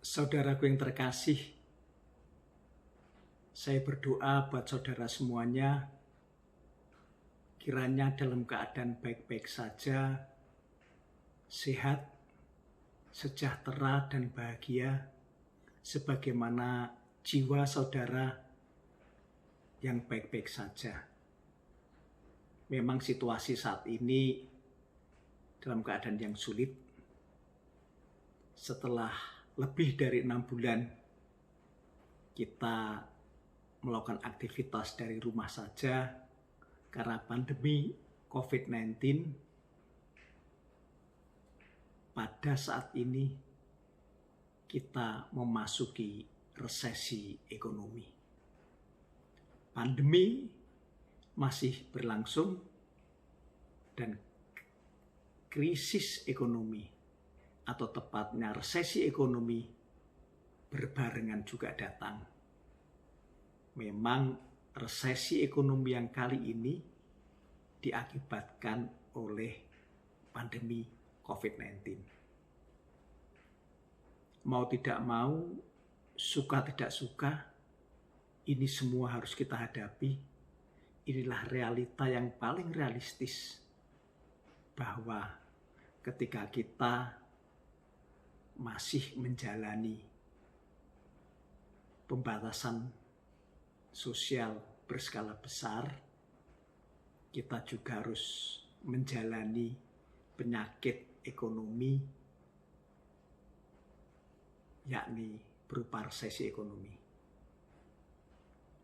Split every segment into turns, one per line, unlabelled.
Saudaraku yang terkasih, saya berdoa buat saudara semuanya, kiranya dalam keadaan baik-baik saja, sehat, sejahtera, dan bahagia, sebagaimana jiwa saudara yang baik-baik saja. Memang situasi saat ini dalam keadaan yang sulit. Setelah lebih dari 6 bulan kita melakukan aktivitas dari rumah saja karena pandemi COVID-19. Pada saat ini kita memasuki resesi ekonomi. Pandemi masih berlangsung dan krisis ekonomi atau tepatnya resesi ekonomi berbarengan juga datang. Memang resesi ekonomi yang kali ini diakibatkan oleh pandemi COVID-19. Mau tidak mau, suka tidak suka, ini semua harus kita hadapi. Inilah realita yang paling realistis, bahwa ketika kita masih menjalani pembatasan sosial berskala besar, kita juga harus menjalani penyakit ekonomi, yakni berupa resesi ekonomi.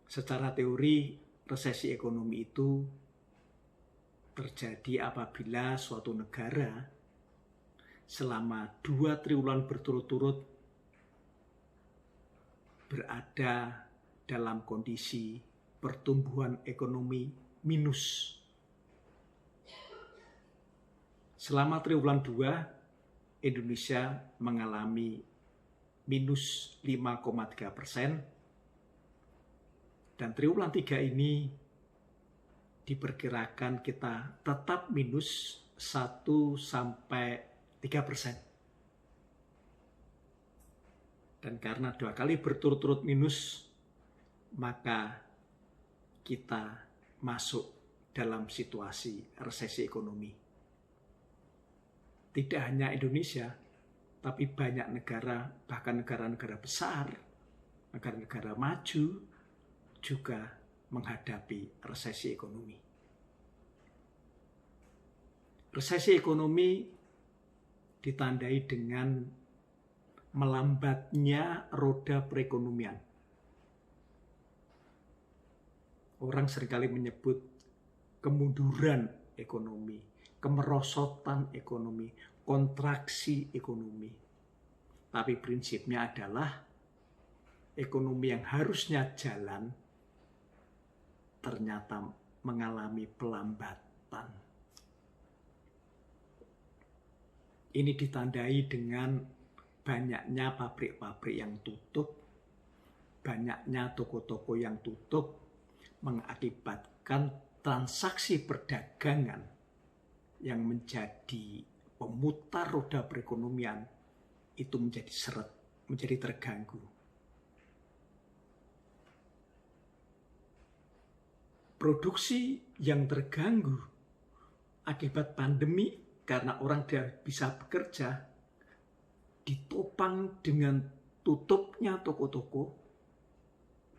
Secara teori, resesi ekonomi itu terjadi apabila suatu negara selama 2 triwulan berturut-turut berada dalam kondisi pertumbuhan ekonomi minus. Selama triwulan 2, Indonesia mengalami minus 5,3%, dan triwulan 3 ini diperkirakan kita tetap minus 1-3%. Dan karena 2 kali berturut-turut minus, maka kita masuk dalam situasi resesi ekonomi. Tidak hanya Indonesia, tapi banyak negara, bahkan negara-negara besar, negara-negara maju, juga menghadapi resesi ekonomi. Resesi ekonomi ditandai dengan melambatnya roda perekonomian. Orang seringkali menyebut kemunduran ekonomi, kemerosotan ekonomi, kontraksi ekonomi. Tapi prinsipnya adalah ekonomi yang harusnya jalan ternyata mengalami pelambatan. Ini ditandai dengan banyaknya pabrik-pabrik yang tutup, banyaknya toko-toko yang tutup, mengakibatkan transaksi perdagangan yang menjadi pemutar roda perekonomian itu menjadi seret, menjadi terganggu. Produksi yang terganggu akibat pandemi karena orang tidak bisa bekerja, ditopang dengan tutupnya toko-toko,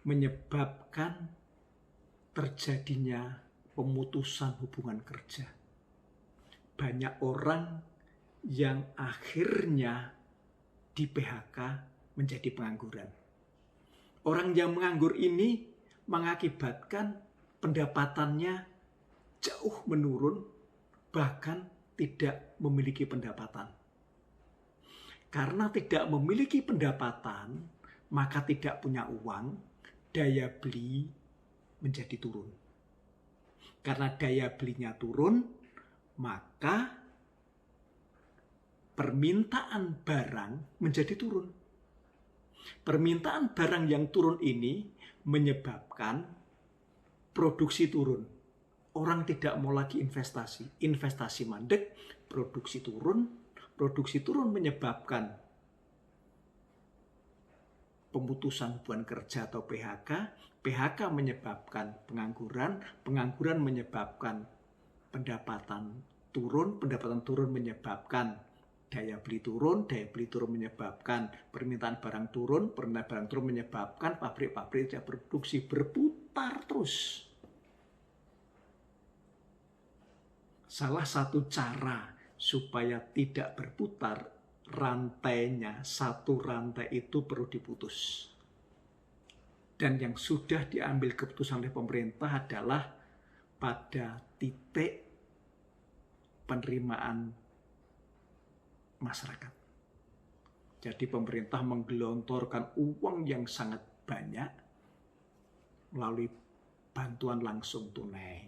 menyebabkan terjadinya pemutusan hubungan kerja. Banyak orang yang akhirnya di PHK menjadi pengangguran. Orang yang menganggur ini mengakibatkan pendapatannya jauh menurun, bahkan tidak memiliki pendapatan. Karena tidak memiliki pendapatan, maka tidak punya uang, daya beli menjadi turun. Karena daya belinya turun, maka permintaan barang menjadi turun. Permintaan barang yang turun ini menyebabkan produksi turun. Orang tidak mau lagi investasi mandek, produksi turun menyebabkan pemutusan hubungan kerja atau PHK, PHK menyebabkan pengangguran, pengangguran menyebabkan pendapatan turun menyebabkan daya beli turun menyebabkan permintaan barang turun menyebabkan pabrik-pabrik tidak berproduksi, berputar terus. Salah satu cara supaya tidak berputar rantainya, satu rantai itu perlu diputus. Dan yang sudah diambil keputusan oleh pemerintah adalah pada titik penerimaan masyarakat. Jadi pemerintah menggelontorkan uang yang sangat banyak melalui bantuan langsung tunai,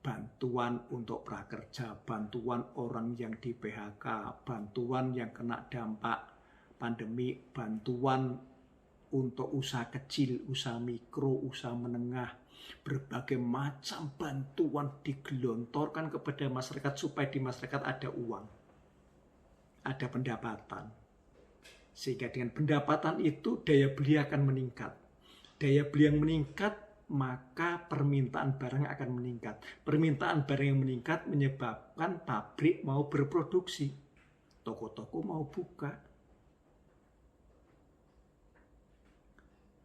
bantuan untuk prakerja, bantuan orang yang di PHK, bantuan yang kena dampak pandemi, bantuan untuk usaha kecil, usaha mikro, usaha menengah. Berbagai macam bantuan digelontorkan kepada masyarakat supaya di masyarakat ada uang, ada pendapatan. Sehingga dengan pendapatan itu daya beli akan meningkat. Daya beli yang meningkat, maka permintaan barang akan meningkat. Permintaan barang yang meningkat menyebabkan pabrik mau berproduksi, toko-toko mau buka.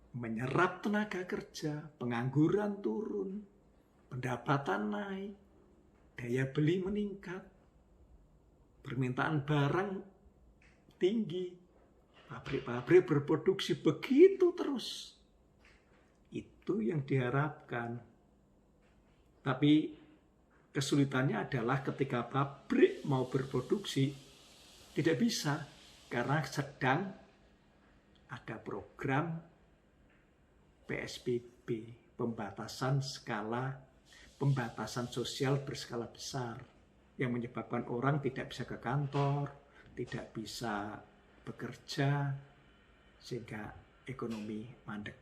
Menyerap tenaga kerja, pengangguran turun, pendapatan naik, daya beli meningkat, permintaan barang tinggi, pabrik-pabrik berproduksi, begitu terus. Itu yang diharapkan. Tapi kesulitannya adalah ketika pabrik mau berproduksi, tidak bisa karena sedang ada program PSBB, pembatasan sosial berskala besar, yang menyebabkan orang tidak bisa ke kantor, tidak bisa bekerja, sehingga ekonomi mandek.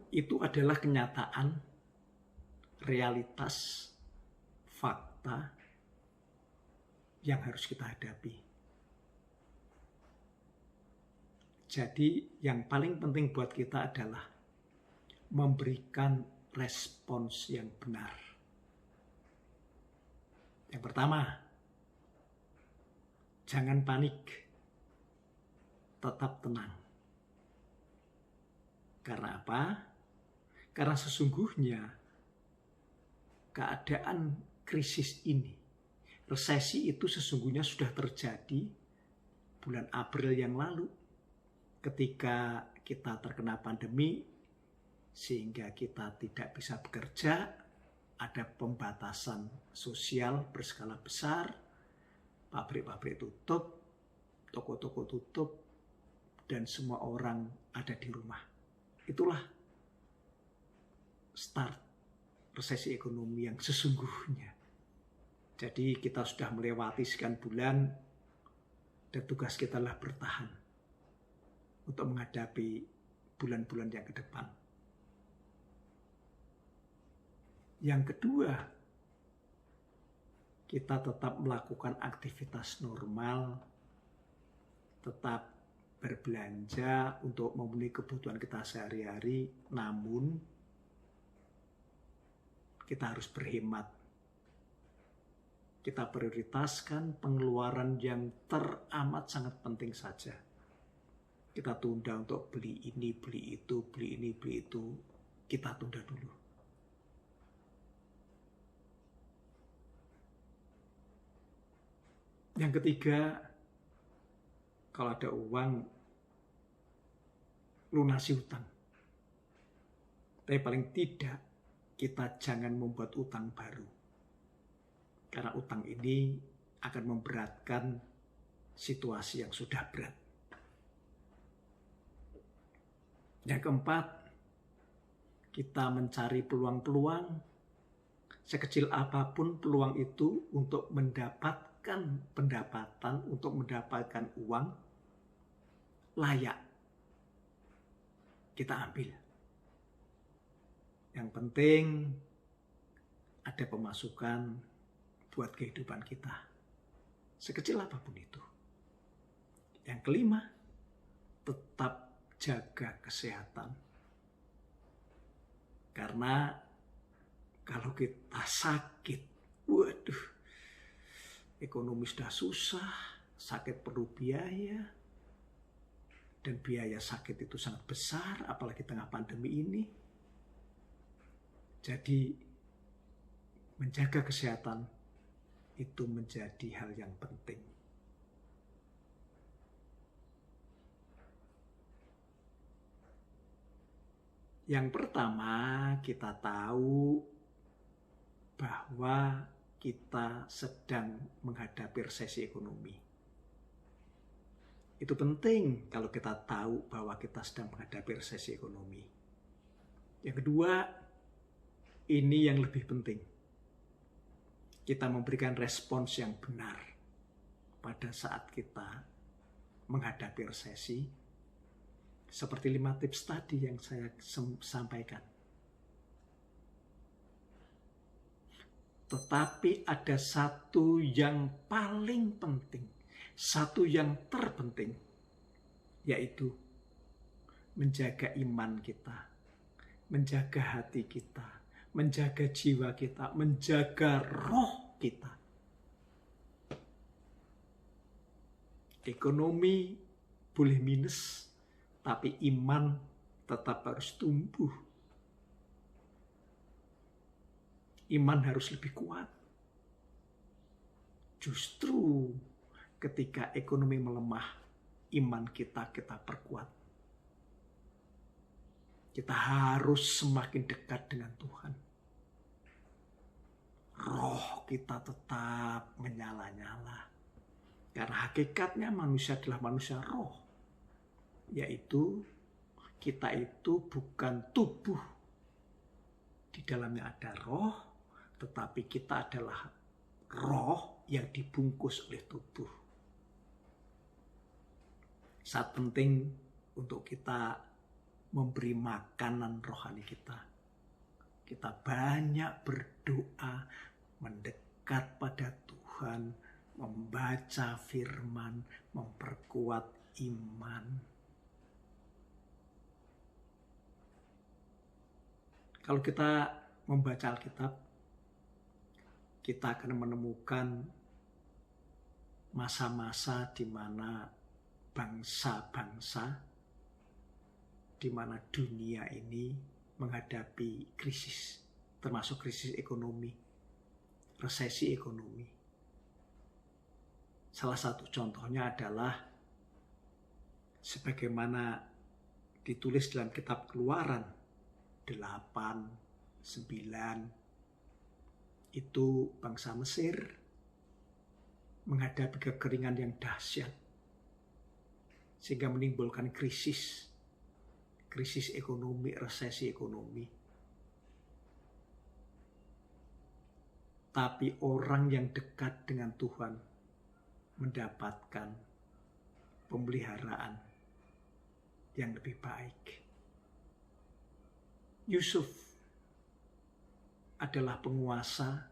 Itu adalah kenyataan, realitas, fakta yang harus kita hadapi. Jadi yang paling penting buat kita adalah memberikan respons yang benar. Yang pertama, jangan panik, tetap tenang. Karena apa? Karena sesungguhnya keadaan krisis ini, resesi itu sesungguhnya sudah terjadi bulan April yang lalu. Ketika kita terkena pandemi, sehingga kita tidak bisa bekerja, ada pembatasan sosial berskala besar, pabrik-pabrik tutup, toko-toko tutup, dan semua orang ada di rumah. Itulah start resesi ekonomi yang sesungguhnya. Jadi kita sudah melewati sekian bulan, dan tugas kita adalah bertahan untuk menghadapi bulan-bulan yang ke depan. Yang kedua, kita tetap melakukan aktivitas normal, tetap berbelanja untuk memenuhi kebutuhan kita sehari-hari, namun kita harus berhemat. Kita prioritaskan pengeluaran yang teramat sangat penting saja. Kita tunda untuk beli ini, beli itu, beli ini, beli itu. Kita tunda dulu. Yang ketiga, kalau ada uang, lunasi hutang. Tapi paling tidak, kita jangan membuat utang baru. Karena utang ini akan memberatkan situasi yang sudah berat. Yang keempat, kita mencari peluang-peluang, sekecil apapun peluang itu untuk mendapatkan pendapatan, untuk mendapatkan uang, layak kita ambil. Yang penting ada pemasukan buat kehidupan kita, sekecil apapun itu. Yang kelima, tetap jaga kesehatan. Karena kalau kita sakit, waduh, ekonomi sudah susah, sakit perlu biaya, dan biaya sakit itu sangat besar, apalagi tengah pandemi ini. Jadi, menjaga kesehatan itu menjadi hal yang penting. Yang pertama, kita tahu bahwa kita sedang menghadapi resesi ekonomi. Itu penting kalau kita tahu bahwa kita sedang menghadapi resesi ekonomi. Yang kedua, ini yang lebih penting. Kita memberikan respons yang benar pada saat kita menghadapi resesi. Seperti 5 tips tadi yang saya sampaikan. Tetapi ada satu yang paling penting, satu yang terpenting, yaitu menjaga iman kita, menjaga hati kita, menjaga jiwa kita, menjaga roh kita. Ekonomi boleh minus, tapi iman tetap harus tumbuh. Iman harus lebih kuat. Justru ketika ekonomi melemah, iman kita perkuat. Kita harus semakin dekat dengan Tuhan. Roh kita tetap menyala-nyala. Karena hakikatnya manusia adalah manusia roh. Yaitu kita itu bukan tubuh. Di dalamnya ada roh, tetapi kita adalah roh yang dibungkus oleh tubuh. Saat penting untuk kita memberi makanan rohani kita. Kita banyak berdoa, mendekat pada Tuhan, membaca firman, memperkuat iman. Kalau kita membaca Alkitab, kita akan menemukan masa-masa di mana bangsa-bangsa, di mana dunia ini menghadapi krisis, termasuk krisis ekonomi, resesi ekonomi. Salah satu contohnya adalah sebagaimana ditulis dalam kitab Keluaran 8, 9, itu bangsa Mesir menghadapi kekeringan yang dahsyat sehingga menimbulkan krisis ekonomi, resesi ekonomi. Tapi orang yang dekat dengan Tuhan mendapatkan pemeliharaan yang lebih baik. Yusuf adalah penguasa,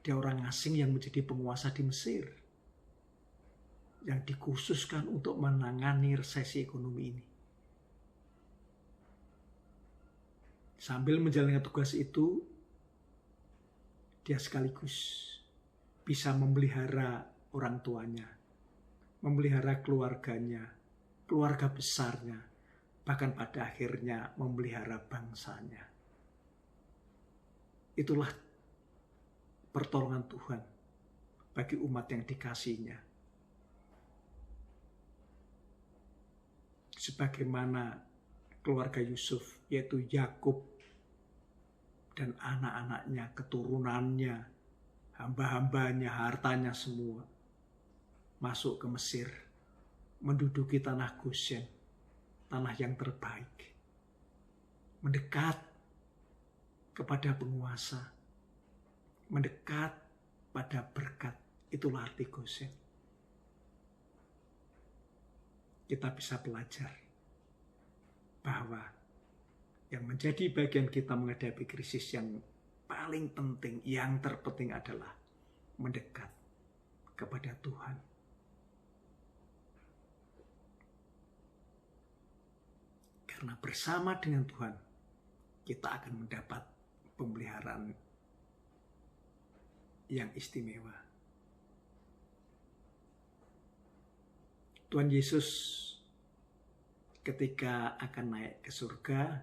dia orang asing yang menjadi penguasa di Mesir, yang dikhususkan untuk menangani resesi ekonomi ini. Sambil menjalankan tugas itu, dia sekaligus bisa memelihara orang tuanya, memelihara keluarganya, keluarga besarnya, bahkan pada akhirnya memelihara bangsanya. Itulah pertolongan Tuhan bagi umat yang dikasihinya. Sebagaimana keluarga Yusuf, yaitu Yakub dan anak-anaknya, keturunannya, hamba-hambanya, hartanya semua masuk ke Mesir, menduduki tanah Goshen, tanah yang terbaik, mendekat kepada penguasa, mendekat pada berkat. Itulah arti Goshen. Kita bisa belajar bahwa yang menjadi bagian kita menghadapi krisis yang paling penting, yang terpenting adalah mendekat kepada Tuhan. Karena bersama dengan Tuhan, kita akan mendapat pemeliharaan yang istimewa. Tuhan Yesus ketika akan naik ke surga,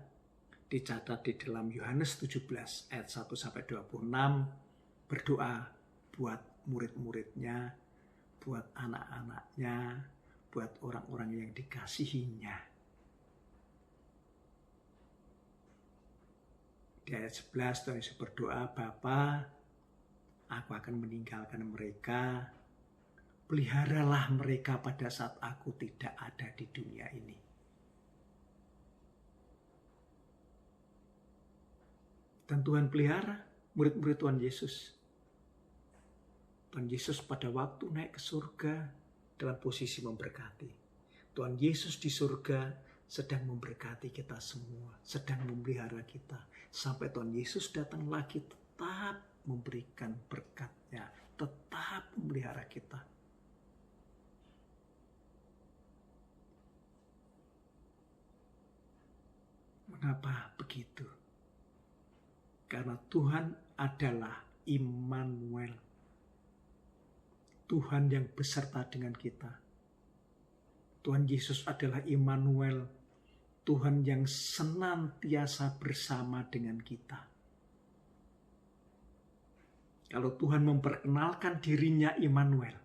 dicatat di dalam Yohanes 17 ayat 1-26, berdoa buat murid-muridnya, buat anak-anaknya, buat orang-orang yang dikasihinya. Di ayat 11 Tuhan Yesus berdoa, Bapa, aku akan meninggalkan mereka, peliharalah mereka pada saat aku tidak ada di dunia ini. Dan Tuhan pelihara murid-murid Tuhan Yesus. Tuhan Yesus pada waktu naik ke surga dalam posisi memberkati. Tuhan Yesus di surga sedang memberkati kita semua, sedang memelihara kita. Sampai Tuhan Yesus datang lagi tetap memberikan berkat-Nya, tetap memelihara kita. Mengapa begitu? Karena Tuhan adalah Immanuel. Tuhan yang beserta dengan kita. Tuhan Yesus adalah Immanuel. Tuhan yang senantiasa bersama dengan kita. Kalau Tuhan memperkenalkan dirinya Immanuel,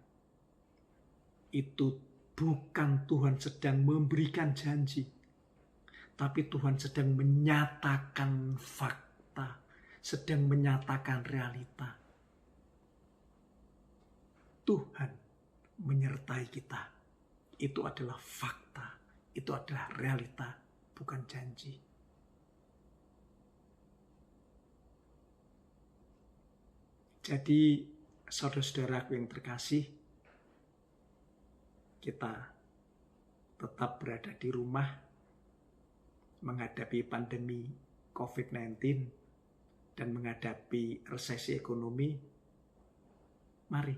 itu bukan Tuhan sedang memberikan janji, tapi Tuhan sedang menyatakan fakta, sedang menyatakan realita. Tuhan menyertai kita. Itu adalah fakta, itu adalah realita, bukan janji. Jadi, saudara-saudaraku yang terkasih, kita tetap berada di rumah menghadapi pandemi COVID-19 dan menghadapi resesi ekonomi. Mari,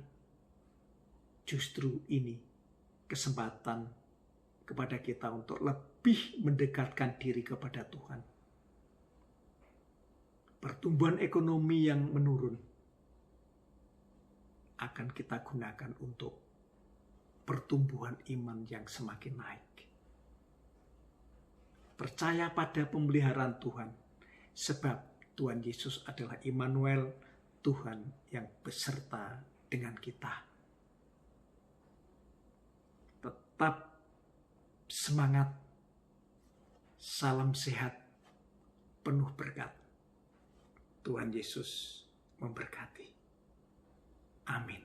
justru ini kesempatan kepada kita untuk lebih mendekatkan diri kepada Tuhan. Pertumbuhan ekonomi yang menurun akan kita gunakan untuk pertumbuhan iman yang semakin naik. Percaya pada pemeliharaan Tuhan, sebab Tuhan Yesus adalah Immanuel, Tuhan yang beserta dengan kita. Tetap semangat, salam sehat, penuh berkat. Tuhan Yesus memberkati. Amin.